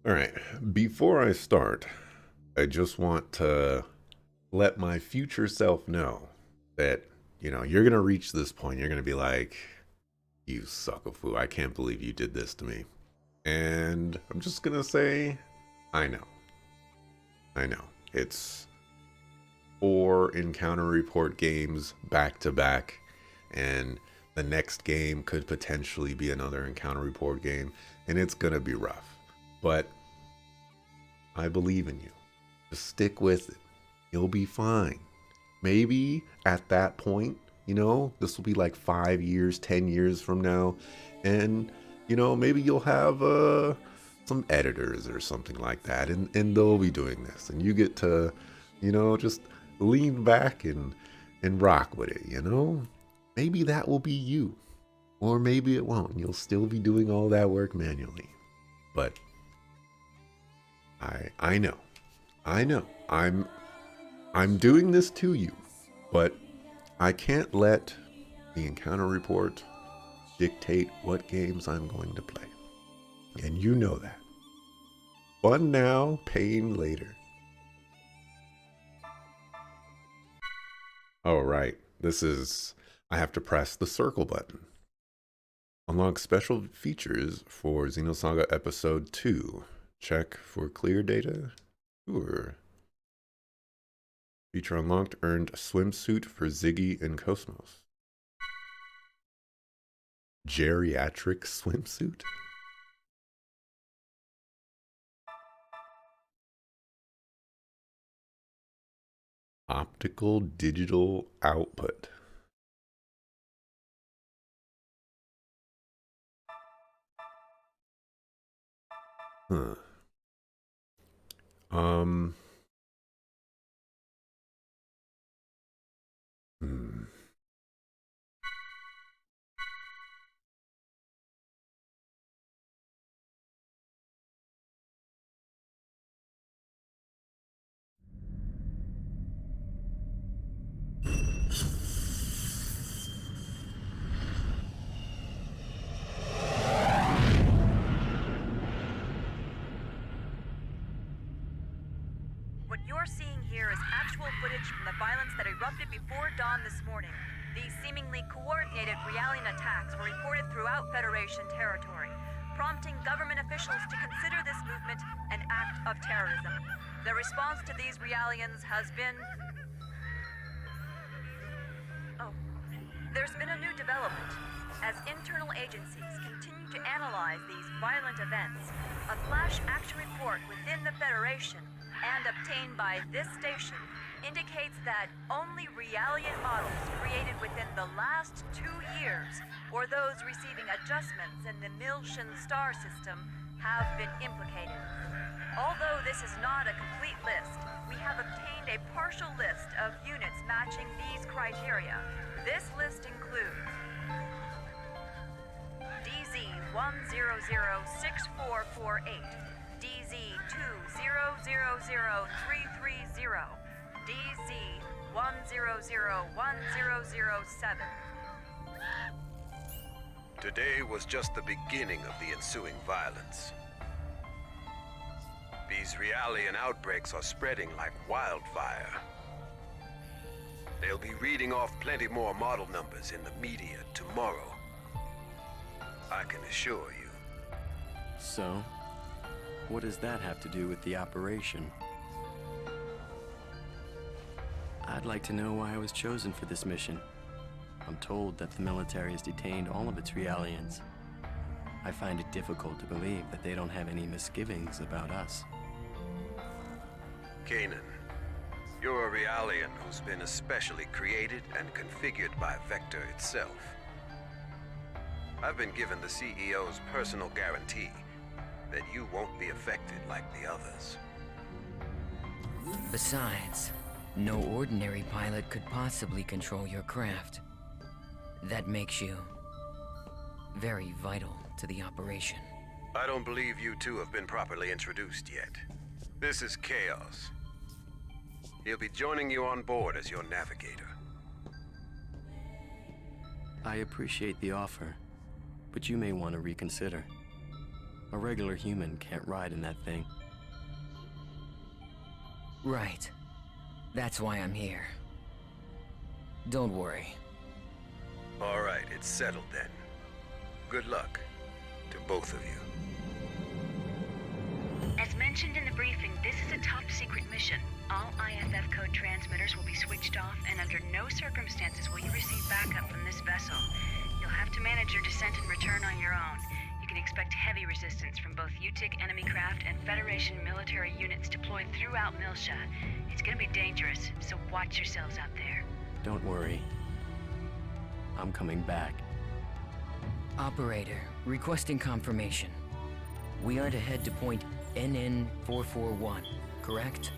All right. Before I start, I just want to let my future self know that, you're going to reach this point. You're going to be like, you suckafoo. I can't believe you did this to me. And I'm just going to say, I know. I know. It's 4 encounter report games back to back. And the next game could potentially be another encounter report game. And it's going to be rough. But I believe in you. Just stick with it. You'll be fine. Maybe at that point, this will be like 5 years, 10 years from now. And, maybe you'll have some editors or something like that. And they'll be doing this. And you get to, just lean back and rock with it. Maybe that will be you. Or maybe it won't. You'll still be doing all that work manually. But I know. I know. I'm doing this to you, but I can't let the encounter report dictate what games I'm going to play. And you know that. Fun now, pain later. All right. I have to press the circle button. Unlock special features for Xenosaga Episode 2. Check for clear data. Sure. Feature unlocked, earned swimsuit for Ziggy and Cosmos. Geriatric swimsuit? Optical digital output. Huh. Um. Hmm. What you're seeing here is actual footage from the violence that erupted before dawn this morning. These seemingly coordinated Realian attacks were reported throughout Federation territory, prompting government officials to consider this movement an act of terrorism. The response to these Realians has been... Oh. There's been a new development. As internal agencies continue to analyze these violent events, a flash action report within the Federation and obtained by this station indicates that only Realian models created within the last 2 years, or those receiving adjustments in the Milshan star system, have been implicated. Although this is not a complete list, we have obtained a partial list of units matching these criteria. This list includes DZ-100-6448, DZ-2000330, DZ-100-1007. Today was just the beginning of the ensuing violence. These Realian outbreaks are spreading like wildfire. They'll be reading off plenty more model numbers in the media tomorrow. I can assure you. So, what does that have to do with the operation? I'd like to know why I was chosen for this mission. I'm told that the military has detained all of its Realians. I find it difficult to believe that they don't have any misgivings about us. Kanan, you're a Realian who's been especially created and configured by Vector itself. I've been given the CEO's personal guarantee that you won't be affected like the others. Besides, no ordinary pilot could possibly control your craft. That makes you very vital to the operation. I don't believe you two have been properly introduced yet. This is Chaos. He'll be joining you on board as your navigator. I appreciate the offer, but you may want to reconsider. A regular human can't ride in that thing. Right. That's why I'm here. Don't worry. All right, it's settled then. Good luck to both of you. As mentioned in the briefing, this is a top-secret mission. All IFF code transmitters will be switched off, and under no circumstances will you receive backup from this vessel. You'll have to manage your descent and return on your own. You can expect heavy resistance from both UTIC enemy craft and Federation military units deployed throughout Milsha. It's gonna be dangerous, so watch yourselves out there. Don't worry. I'm coming back. Operator, requesting confirmation. We are to head to point NN441, correct?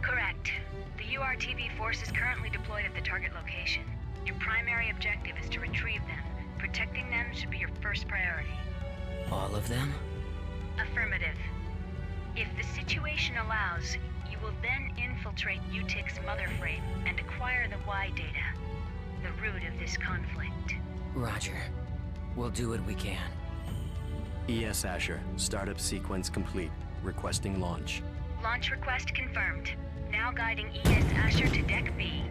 Correct. The URTV force is currently deployed at the target location. Your primary objective is to retrieve them. Protecting them should be your first priority. All of them? Affirmative. If the situation allows, you will then infiltrate UTIC's mother frame and acquire the Y data, the root of this conflict. Roger. We'll do what we can. ES Asher, startup sequence complete. Requesting launch. Launch request confirmed. Now guiding ES Asher to Deck B.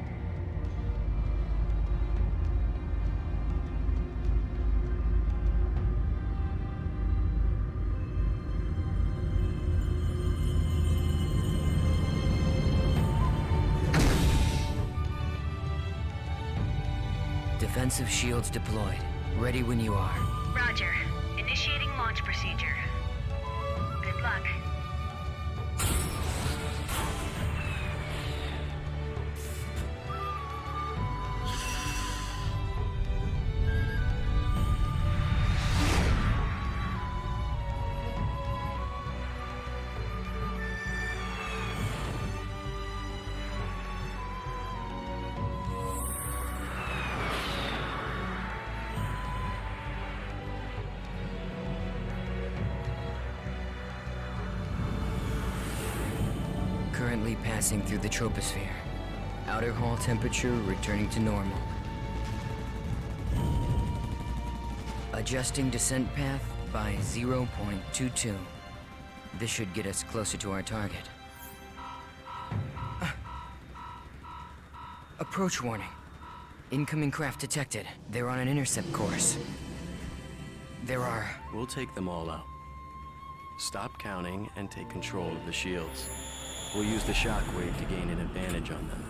Defensive shields deployed. Ready when you are. Roger. Initiating launch procedure. Good luck. Currently passing through the troposphere. Outer hull temperature returning to normal. Adjusting descent path by 0.22. This should get us closer to our target. Approach warning. Incoming craft detected. They're on an intercept course. There are... We'll take them all out. Stop counting and take control of the shields. We'll use the shockwave to gain an advantage on them.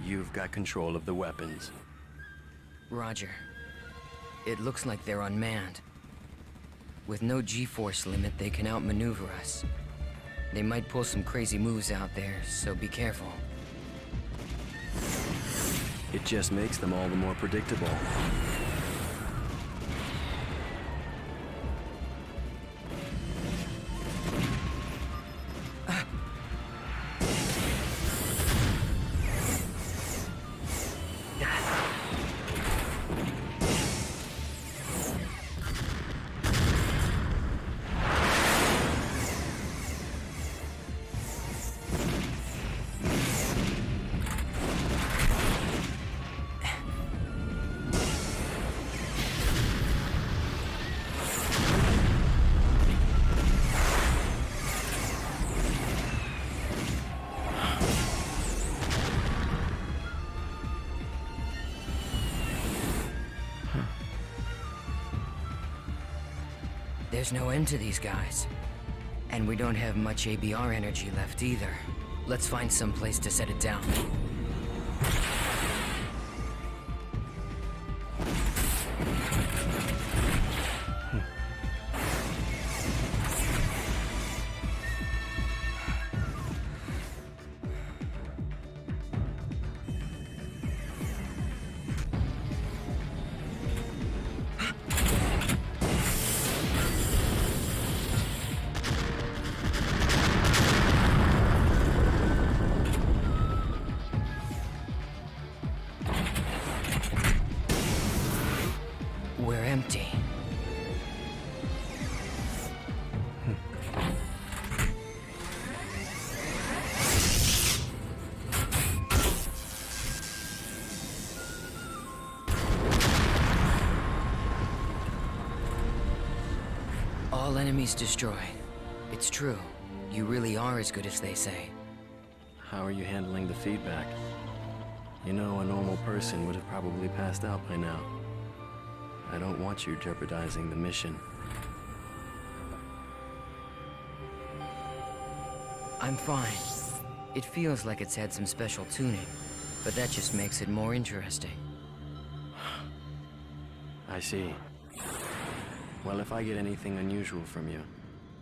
You've got control of the weapons. Roger. It looks like they're unmanned. With no G-force limit, they can outmaneuver us. They might pull some crazy moves out there, so be careful. It just makes them all the more predictable. There's no end to these guys. And we don't have much ABR energy left either. Let's find some place to set it down. enemies destroyed. It's true. You really are as good as they say. How are you handling the feedback? You know, a normal person would have probably passed out by now. I don't want you jeopardizing the mission. I'm fine. It feels like it's had some special tuning, but that just makes it more interesting. I see. Well, if I get anything unusual from you,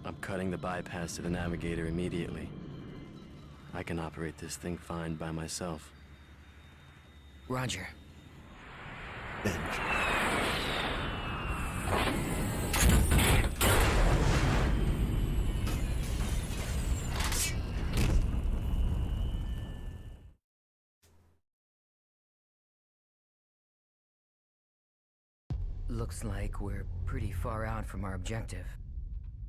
I'm cutting the bypass to the navigator immediately. I can operate this thing fine by myself. Roger. Looks like we're pretty far out from our objective.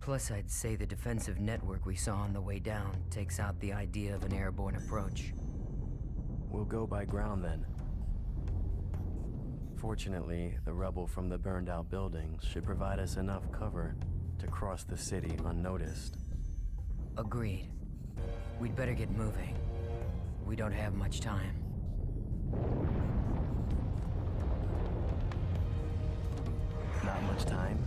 Plus, I'd say the defensive network we saw on the way down takes out the idea of an airborne approach. We'll go by ground then. Fortunately, the rubble from the burned-out buildings should provide us enough cover to cross the city unnoticed. Agreed. We'd better get moving. We don't have much time. Not much time?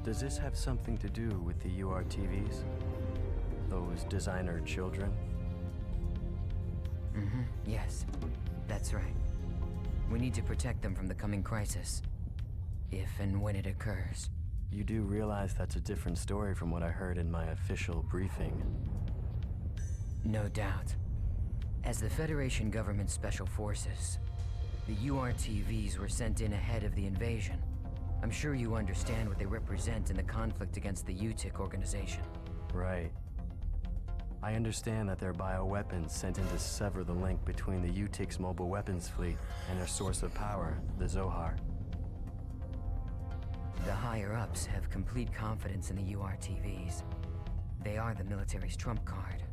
Does this have something to do with the URTVs? Those designer children? Yes. That's right. We need to protect them from the coming crisis. If and when it occurs. You do realize that's a different story from what I heard in my official briefing. No doubt. As the Federation government special forces, the URTVs were sent in ahead of the invasion. I'm sure you understand what they represent in the conflict against the UTIC organization. Right. I understand that they're bioweapons sent in to sever the link between the UTIC's mobile weapons fleet and their source of power, the Zohar. The higher-ups have complete confidence in the URTVs. They are the military's trump card.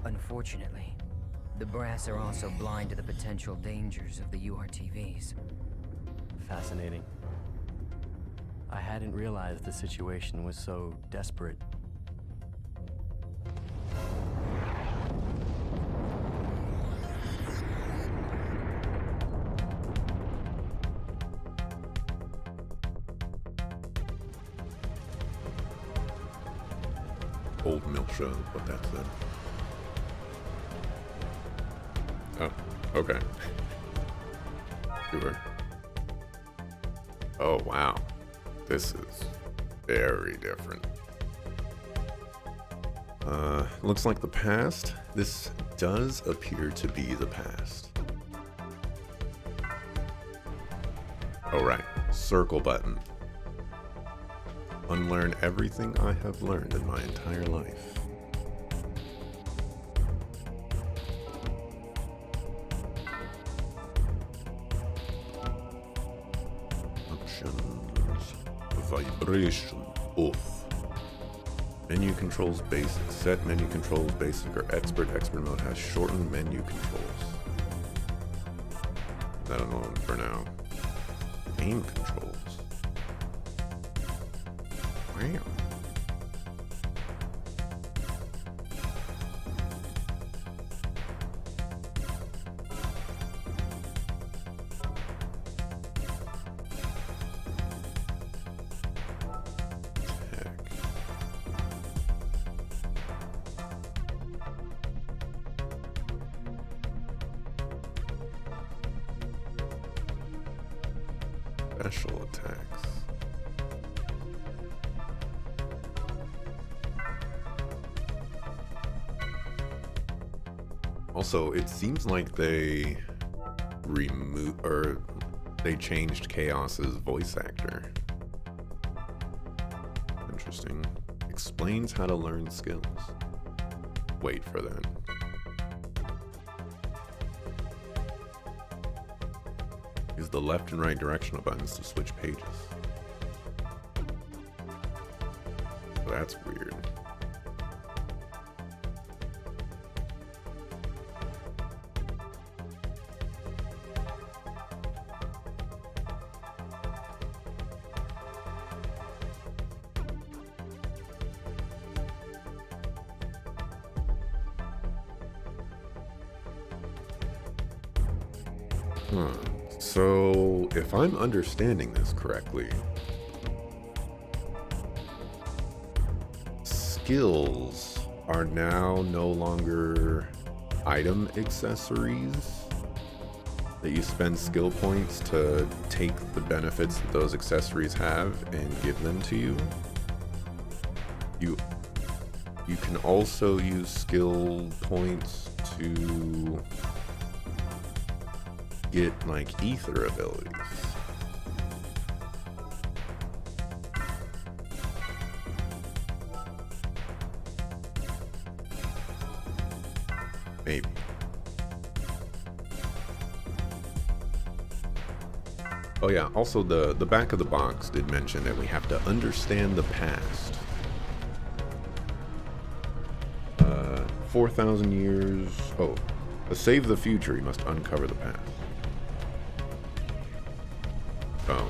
Unfortunately, the brass are also blind to the potential dangers of the URTVs. Fascinating. I hadn't realized the situation was so desperate. Old militia, what that said. Oh, okay. Sure. Oh, wow. This is very different. Looks like the past. This does appear to be the past. Oh, right. Circle button. Unlearn everything I have learned in my entire life. Options. Vibration off. Menu controls basic. Set menu controls basic or expert. Expert mode has shortened menu controls. I don't know for now. Aim controls. Wow. Special attacks. Also, it seems like they they changed Chaos's voice actor. Interesting. Explains how to learn skills. Wait for that. Use the left and right directional buttons to switch pages. That's weird. Huh. So, if I'm understanding this correctly, skills are now no longer item accessories that you spend skill points to take the benefits that those accessories have and give them to you. You can also use skill points to get like ether abilities. Maybe. Oh yeah, also the back of the box did mention that we have to understand the past. 4,000 years. Oh, to save the future, you must uncover the past. Oh,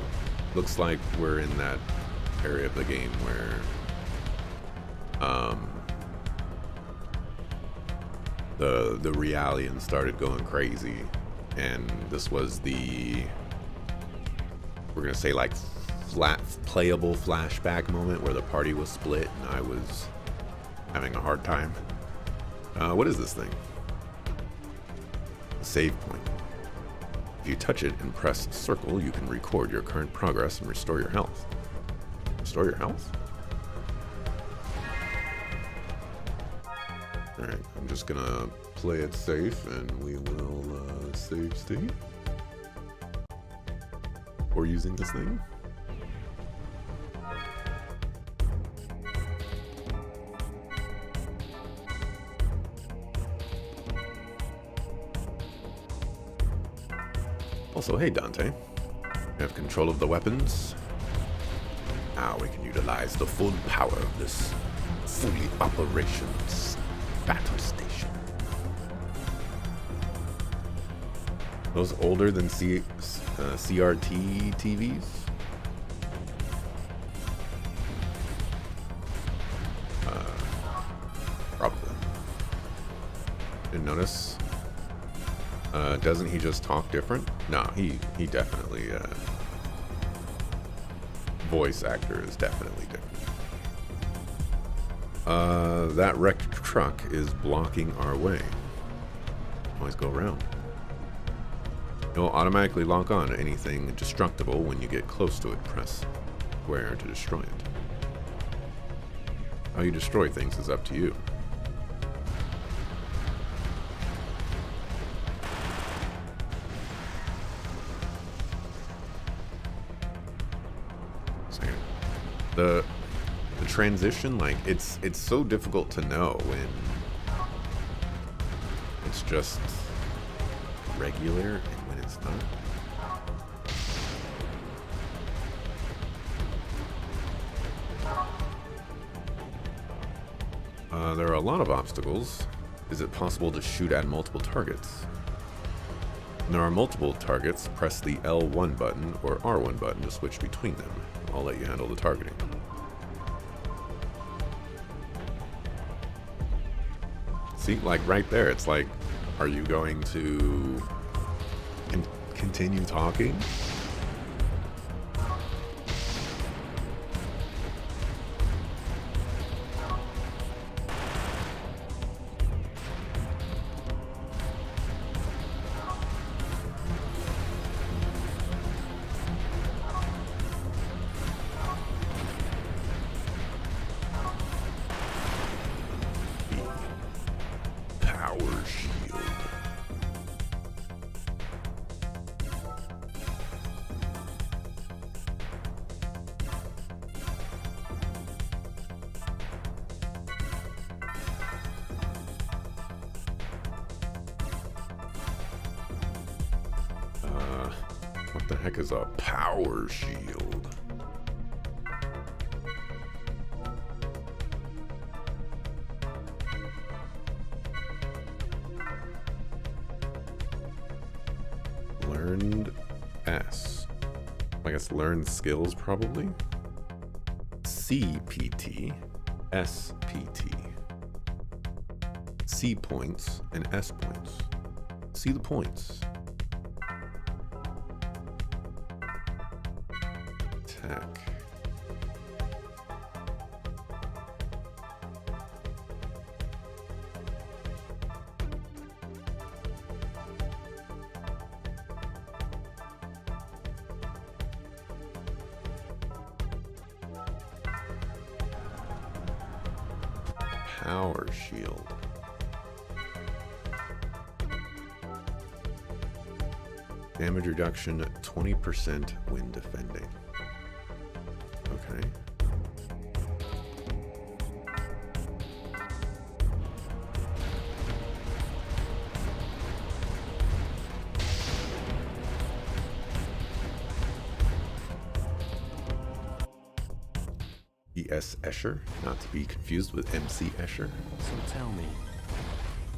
looks like we're in that area of the game where the Realians started going crazy, and this was the, we're gonna say, like flat playable flashback moment where the party was split and I was having a hard time. What is this thing? A save point. If you touch it and press circle, you can record your current progress and restore your health. Restore your health? Alright, I'm just gonna play it safe and we will save state. Or using this thing. Also, hey Dante, you have control of the weapons. Now we can utilize the full power of this fully operations battle station. Those older than CRT TVs? Probably. Didn't notice. Doesn't he just talk different? No, he definitely, voice actor is definitely different. That wrecked truck is blocking our way. Always go around. It will automatically lock on to anything destructible when you get close to it. Press square to destroy it. How you destroy things is up to you. The transition, like, it's so difficult to know when it's just regular and when it's not. There are a lot of obstacles. Is it possible to shoot at multiple targets? When there are multiple targets, press the L1 button or R1 button to switch between them. I'll let you handle the targeting. See, like right there, it's like, are you going to continue talking? What the heck is a power shield? Learned S. I guess learned skills probably. CPT, SPT. C points and S points. See the points. tech. Power shield. Damage reduction 20% when defending. Okay. E.S. Escher, not to be confused with M.C. Escher. So tell me,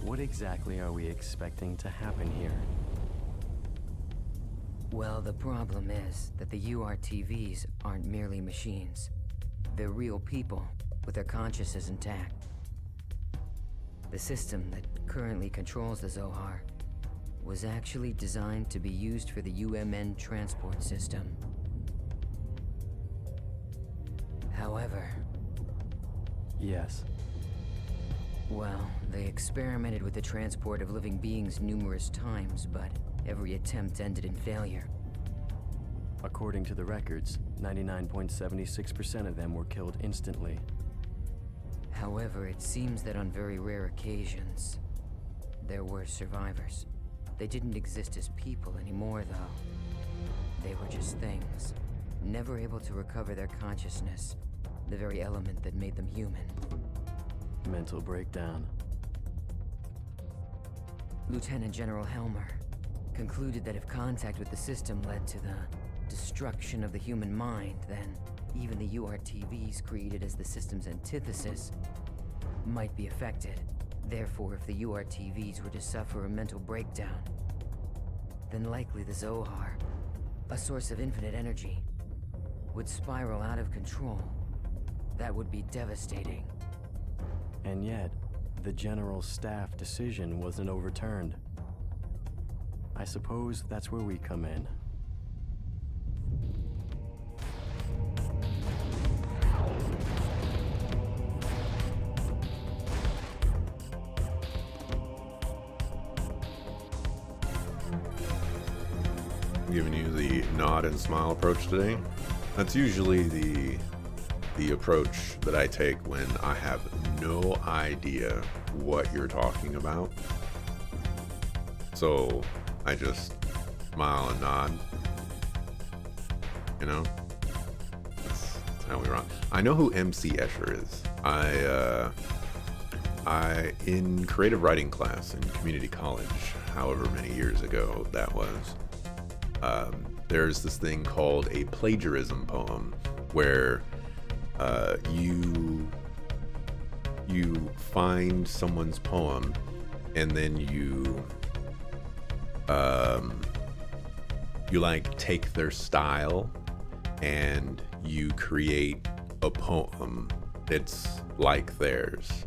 what exactly are we expecting to happen here? Well, the problem is that the URTVs aren't merely machines. They're real people, with their consciousness intact. The system that currently controls the Zohar was actually designed to be used for the UMN transport system. However... Yes. Well, they experimented with the transport of living beings numerous times, but every attempt ended in failure. According to the records, 99.76% of them were killed instantly. However, it seems that on very rare occasions, there were survivors. They didn't exist as people anymore, though. They were just things, never able to recover their consciousness, the very element that made them human. Mental breakdown. Lieutenant General Helmer concluded that if contact with the system led to the destruction of the human mind, then even the URTVs created as the system's antithesis might be affected. Therefore, if the URTVs were to suffer a mental breakdown, then likely the Zohar, a source of infinite energy, would spiral out of control. That would be devastating. And yet, the General Staff decision wasn't overturned. I suppose that's where we come in. I'm giving you the nod and smile approach today. That's usually the approach that I take when I have no idea what you're talking about. So I just smile and nod. You know? That's how we rock. I know who MC Escher is. I in creative writing class in community college, however many years ago that was, there's this thing called a plagiarism poem where you find someone's poem and then you like take their style and you create a poem that's like theirs.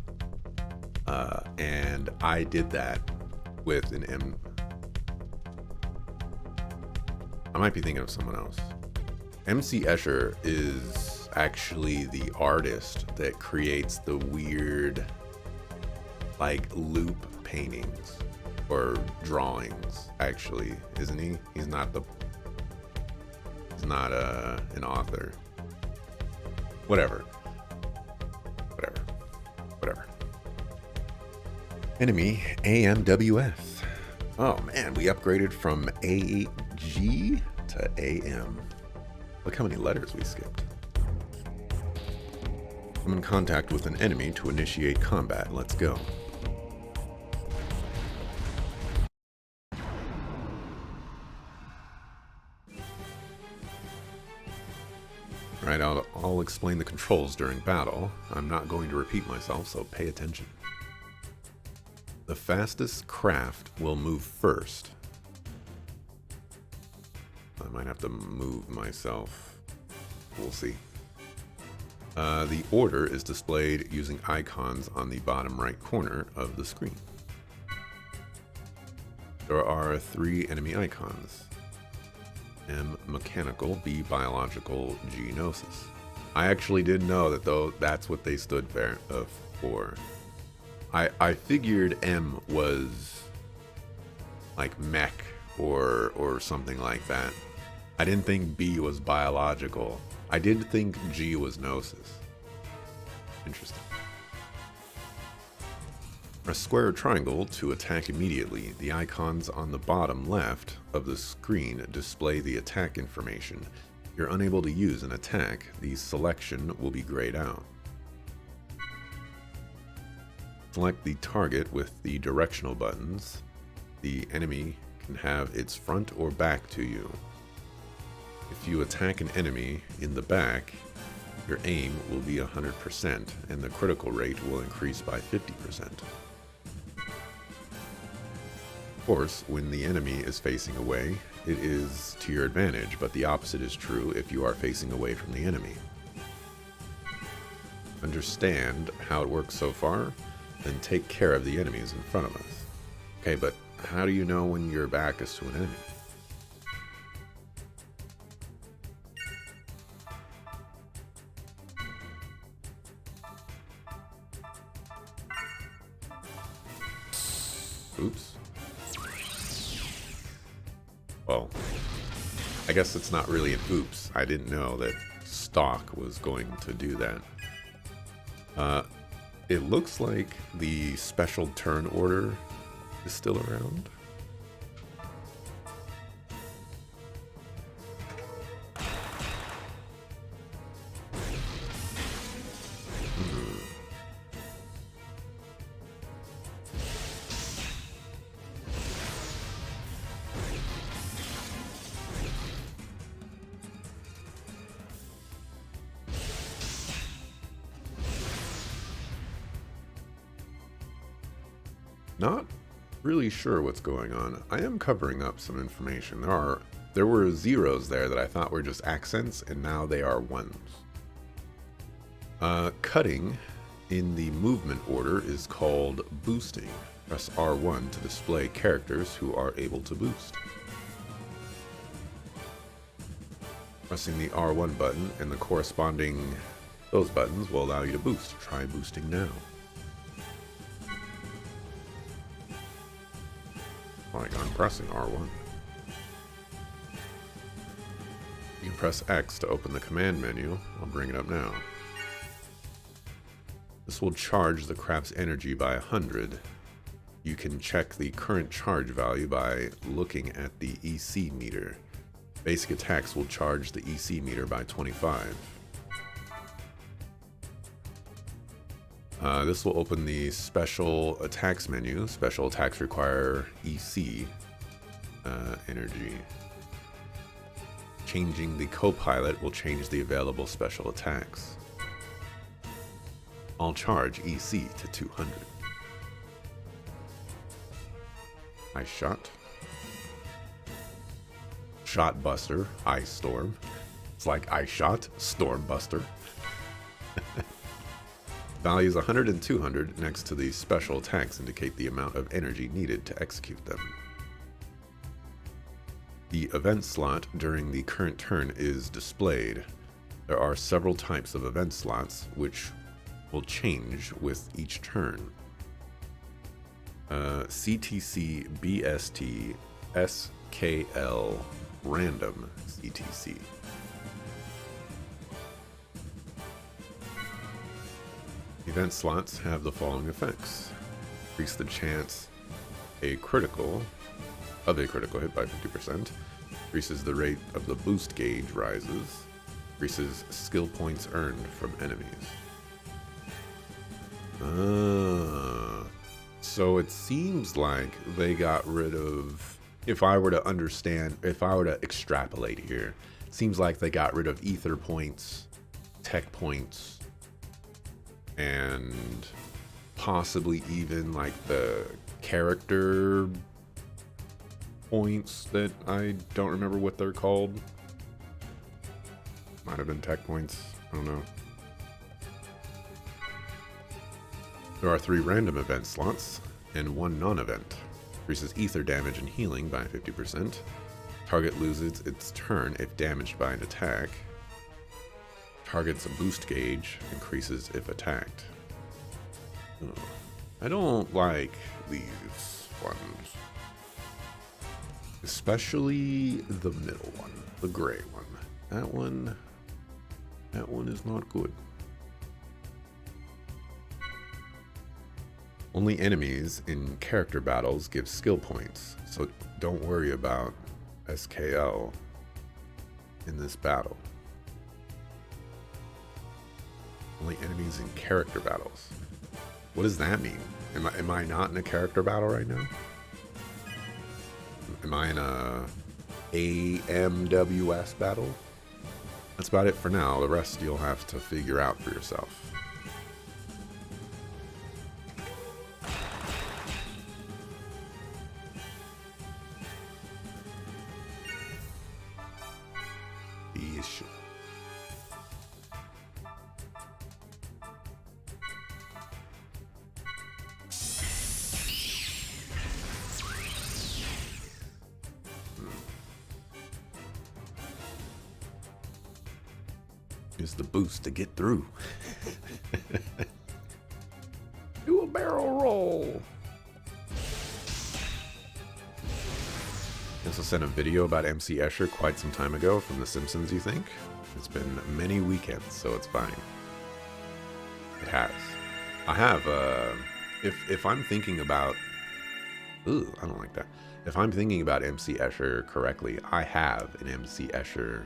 And I did that with an I might be thinking of someone else. MC Escher is actually the artist that creates the weird, like, loop paintings or drawings, actually, isn't he? He's not an author. Whatever. Enemy AMWF. Oh man, we upgraded from AG to AM. Look how many letters we skipped. I'm in contact with an enemy to initiate combat. Let's go. Alright, I'll explain the controls during battle. I'm not going to repeat myself, so pay attention. The fastest craft will move first. I might have to move myself. We'll see. The order is displayed using icons on the bottom right corner of the screen. There are 3 enemy icons. M. Mechanical, B. Biological, G. Gnosis. I actually didn't know that though that's what they stood for. I figured M was like mech or something like that. I didn't think B was biological. I did think G was Gnosis. Interesting. Press square or triangle to attack immediately. The icons on the bottom left of the screen display the attack information. If you're unable to use an attack, the selection will be grayed out. Select the target with the directional buttons. The enemy can have its front or back to you. If you attack an enemy in the back, your aim will be 100% and the critical rate will increase by 50%. Of course, when the enemy is facing away, it is to your advantage, but the opposite is true if you are facing away from the enemy. Understand how it works so far? Then take care of the enemies in front of us. Okay, but how do you know when your back is to an enemy? Oops. Well, I guess it's not really an oops. I didn't know that stock was going to do that. It looks like the special turn order is still around. Not really sure what's going on. I am covering up some information. There were zeros there that I thought were just accents, and now they are ones. Cutting in the movement order is called boosting. Press R1 to display characters who are able to boost. Pressing the R1 button and the corresponding those buttons will allow you to boost. Try boosting now. Like I'm pressing R1. You can press X to open the command menu. I'll bring it up now. This will charge the crap's energy by 100. You can check the current charge value by looking at the EC meter. Basic attacks will charge the EC meter by 25. This will open the special attacks menu. Special attacks require EC energy. Changing the co-pilot will change the available special attacks. I'll charge EC to 200. Ice Shot. Shot Buster, Ice Storm. It's like Ice Shot, Storm Buster. Values 100 and 200 next to the special attacks indicate the amount of energy needed to execute them. The event slot during the current turn is displayed. There are several types of event slots which will change with each turn. CTC, BST, SKL, Random CTC. Event slots have the following effects. Increase the chance of a critical hit by 50%. Increases the rate of the boost gauge rises. Increases skill points earned from enemies. So it seems like they got rid of, if I were to extrapolate here, it seems like they got rid of ether points, tech points, and possibly even like the character points that I don't remember what they're called. Might have been tech points. I don't know. There are 3 random event slots and 1 non-event. Increases ether damage and healing by 50%. Target loses its turn if damaged by an attack. Target's boost gauge increases if attacked. Oh, I don't like these ones. Especially the middle one, the gray one. That one is not good. Only enemies in character battles give skill points, so don't worry about SKL in this battle. Only enemies in character battles. What does that mean? Am I not in a character battle right now? Am I in a AMWS battle? That's about it for now. The rest you'll have to figure out for yourself. Yeesh. Use the boost to get through. Do a barrel roll. I also sent a video about MC Escher quite some time ago from The Simpsons, you think? It's been many weekends, so it's fine. It has. I have, if I'm thinking about... Ooh, I don't like that. If I'm thinking about MC Escher correctly, I have an MC Escher,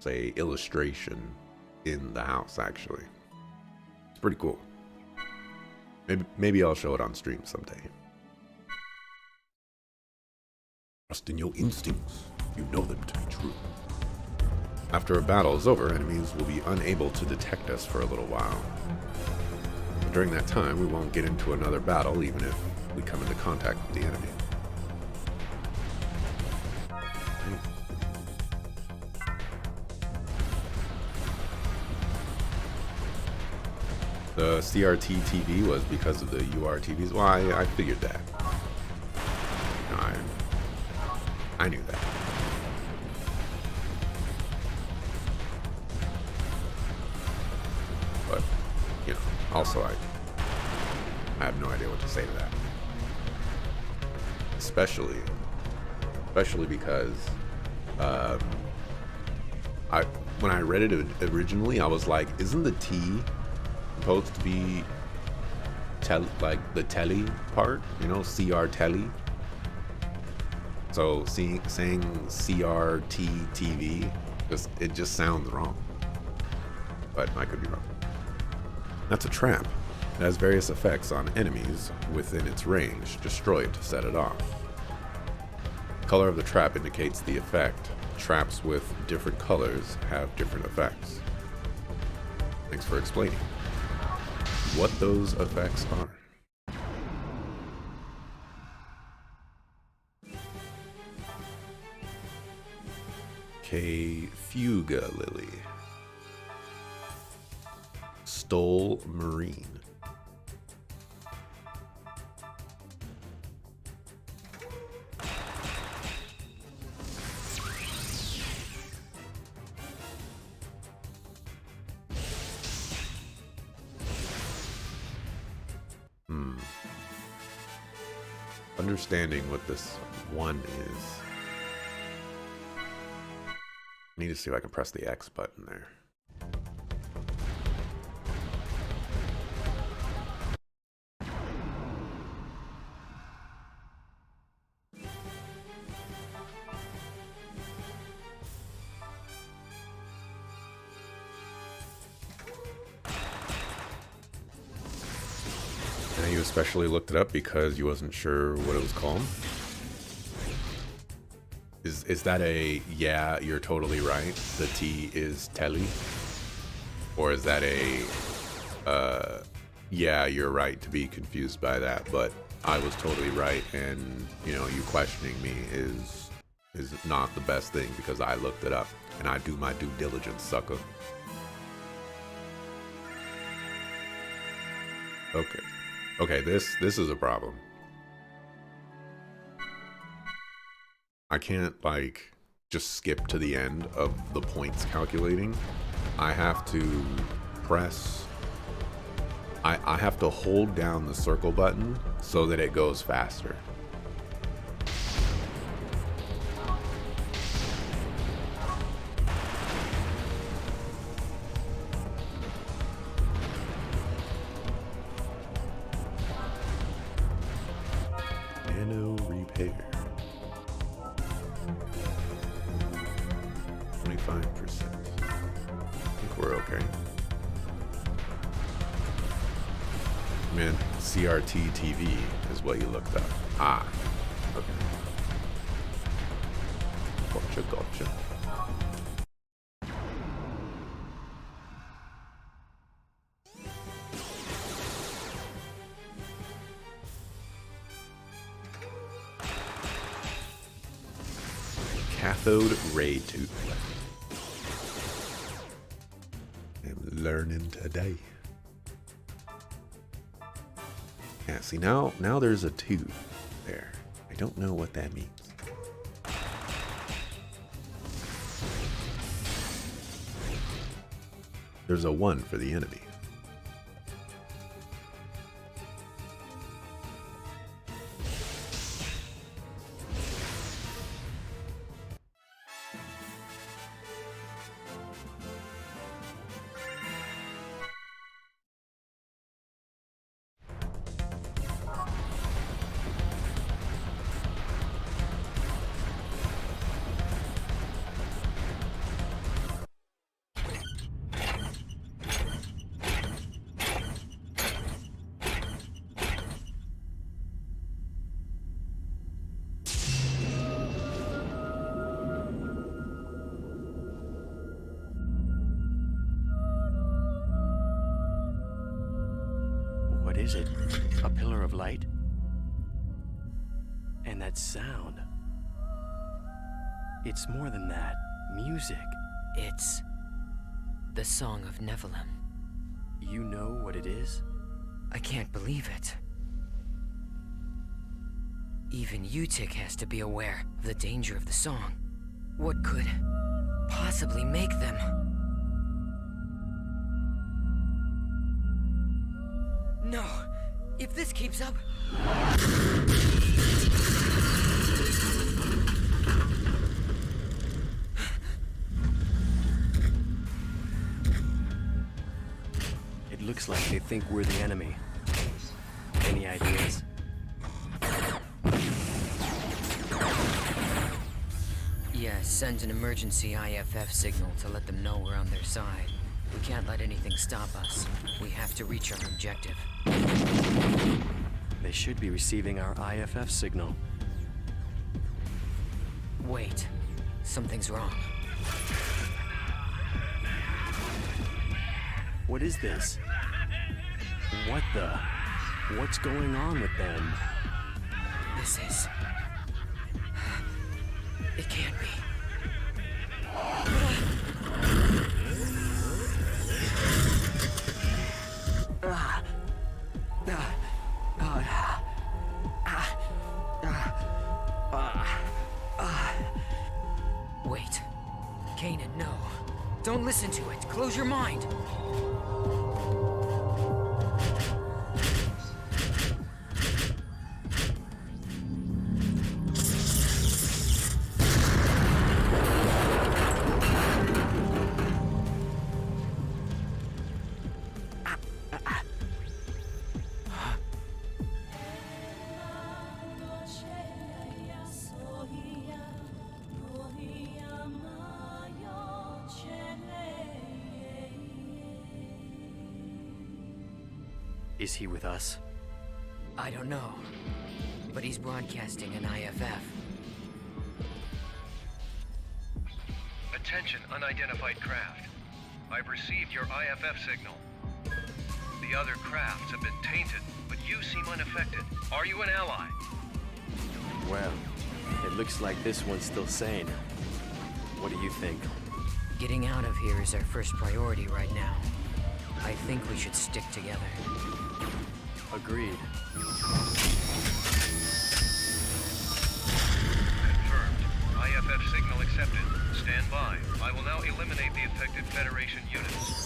say, illustration in the house, actually. It's pretty cool. Maybe I'll show it on stream someday. Trust in your instincts. You know them to be true. After a battle is over, enemies will be unable to detect us for a little while. But during that time, we won't get into another battle, even if we come into contact with the enemy. The CRT TV was because of the URTVs. Well, I figured that. I knew that. But, you know, also I have no idea what to say to that. Especially because when I read it originally, I was like, isn't the T supposed to be like the telly part, you know, CR telly? So saying CRT TV, it just sounds wrong. But I could be wrong. That's a trap. It has various effects on enemies within its range. Destroy it to set it off. The color of the trap indicates the effect. Traps with different colors have different effects. Thanks for explaining what those effects are. Fuga Lily. Stole Marine. Understanding what this one is. I need to see if I can press the X button there. And you especially looked it up because you wasn't sure what it was called? Is that a, yeah, you're totally right, the T is telly? Or is that a, yeah, you're right to be confused by that, but I was totally right, and, you know, you questioning me is not the best thing because I looked it up, and I do my due diligence, sucker. Okay. Okay, this is a problem. I can't like just skip to the end of the points calculating. I have to press, I have to hold down the circle button so that it goes faster. Nano repair. 25%. I think we're okay. Man, CRT TV is what you looked up. Ah, okay. Gotcha. Cathode ray tube. I'm learning today. Yeah, see now there's a 2 there. I don't know what that means. There's a 1 for the enemy. What is it? A pillar of light? And that sound. It's more than that. Music. It's the Song of Nephilim. You know what it is? I can't believe it. Even Utic has to be aware of the danger of the song. What could possibly make them? No! If this keeps up... It looks like they think we're the enemy. Any ideas? Yeah, send an emergency IFF signal to let them know we're on their side. We can't let anything stop us. We have to reach our objective. They should be receiving our IFF signal. Wait. Something's wrong. What is this? What the? What's going on with them? This is... It can't be. Wait. Kanan, no. Don't listen to it. Close your mind. Is he with us? I don't know. But he's broadcasting an IFF. Attention, unidentified craft. I've received your IFF signal. The other crafts have been tainted, but you seem unaffected. Are you an ally? Well, it looks like this one's still sane. What do you think? Getting out of here is our first priority right now. I think we should stick together. Agreed. Confirmed. IFF signal accepted. Stand by. I will now eliminate the affected Federation units.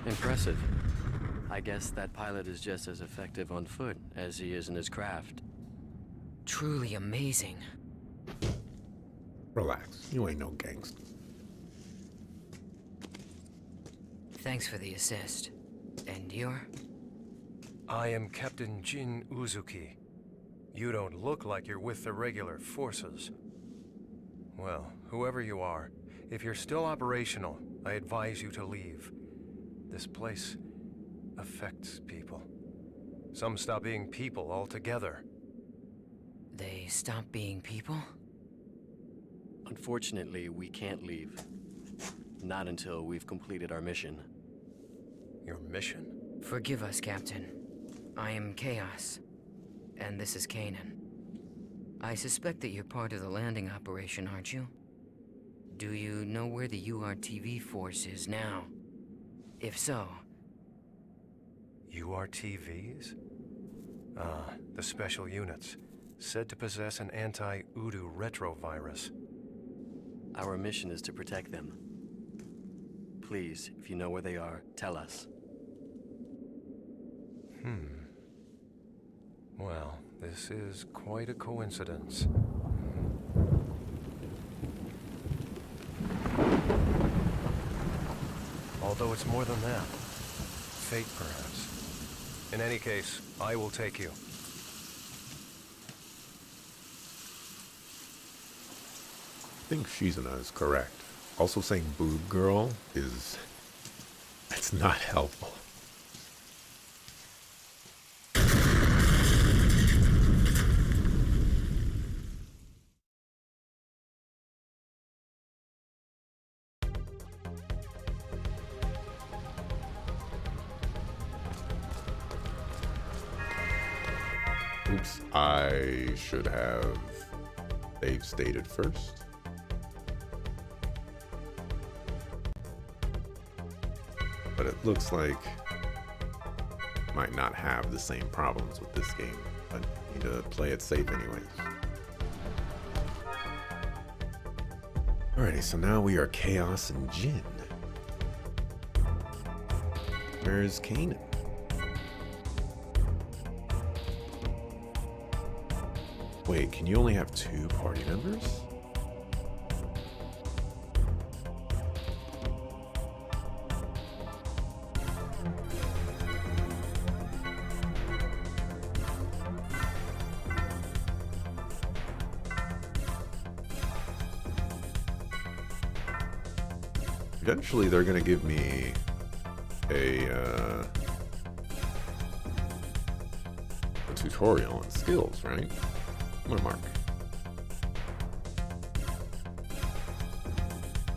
Impressive. I guess that pilot is just as effective on foot as he is in his craft. Truly amazing. Relax. You ain't no gangster. Thanks for the assist. And you're? I am Captain Jin Uzuki. You don't look like you're with the regular forces. Well, whoever you are, if you're still operational, I advise you to leave. This place affects people. Some stop being people altogether. They stop being people? Unfortunately, we can't leave. Not until we've completed our mission. Your mission? Forgive us, Captain. I am Chaos, and this is Kanan. I suspect that you're part of the landing operation, aren't you? Do you know where the URTV force is now? If so... URTVs? Ah, the special units, said to possess an anti-Udu retrovirus. Our mission is to protect them. Please, if you know where they are, tell us. Well, this is quite a coincidence. Although it's more than that. Fate, perhaps. In any case, I will take you. I think Shizuna is correct. Also saying boob girl is... it's not helpful. Oops, I should have save stated first. But it looks like might not have the same problems with this game. I need to play it safe anyways. Alrighty, so now we are Chaos and Jin. Where's Kanan? Wait, can you only have 2 party members? Eventually they're gonna give me a tutorial on skills, right? I'm gonna mark.